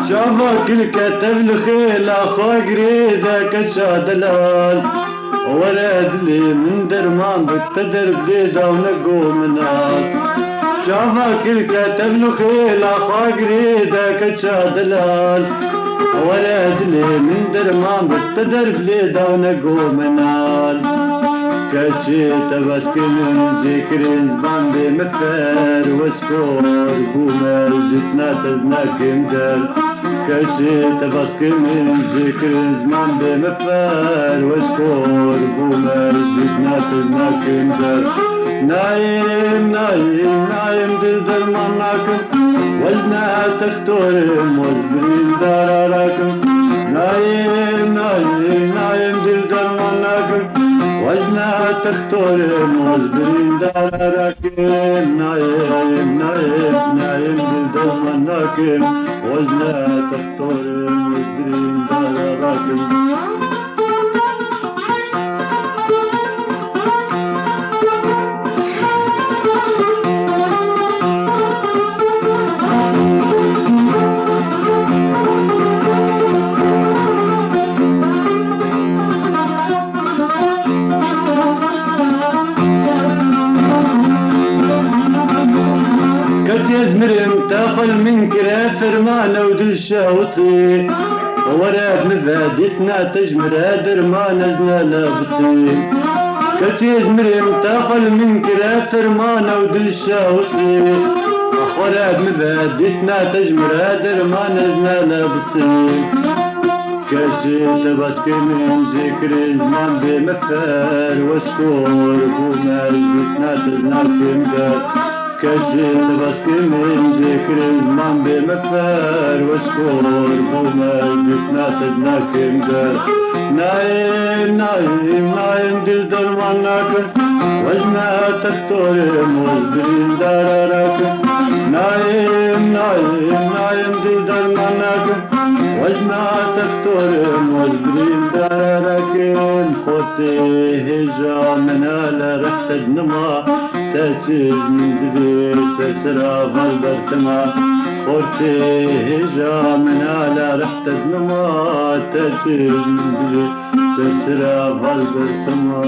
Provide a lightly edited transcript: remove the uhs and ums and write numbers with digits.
شافك الكتب الخيل اخو قريدك الشادلال ولد لي من درمان بتدر بليده ونقو منال. شافك الكتب الخيل اخو قريدك الشادلال ولد لي من درمان بتدر بليده ونقو منال. كشيت بسكن ذكر زبان بمفر وسكور بومر زتنا تزناك مدر. كشيت بسكن ذكر زمان بمفر وسكور بومر زتنا تزناك مدر. نايم نايم نايم دلدل مناكم وزنا تكتورم وزبرين داراراكم. نايم نايم نايم دلدل مناكم وزنا تكتورم وزبرين داراراكم. نايم نايم نايم دلدل مناكم وزنا تكتورم وزبرين داراراكم. يزمرم تاخل من كرافر ما لو دشاوطي وراد مبادتنا تجمر هادر ما نزنا لابطي. كت يزمرم تاخل من كرافر ما لو دشاوطي وراد مبادتنا تجمر هادر ما نزنا لابطي. كشيت بسكن من ذكر زمان بمفر وسكور بومر زبتنا تزناك مدر. كشيت بسكن من ذكر زمان بمفر وسكور بومر زبتنا تزناك مدر. نايم نايم نايم دلدل مناكم وزنا تكتورم وزبرين داراراكم. نايم نايم نايم دلدل مناكم وزنا تكتورم وزبرين داراراكم. خوتي هجا من على رحت النما تاجز من دبي سلسلة فالبرتما. خوتي هجا من على رحت النما تاجز من دبي سلسلة فالبرتما.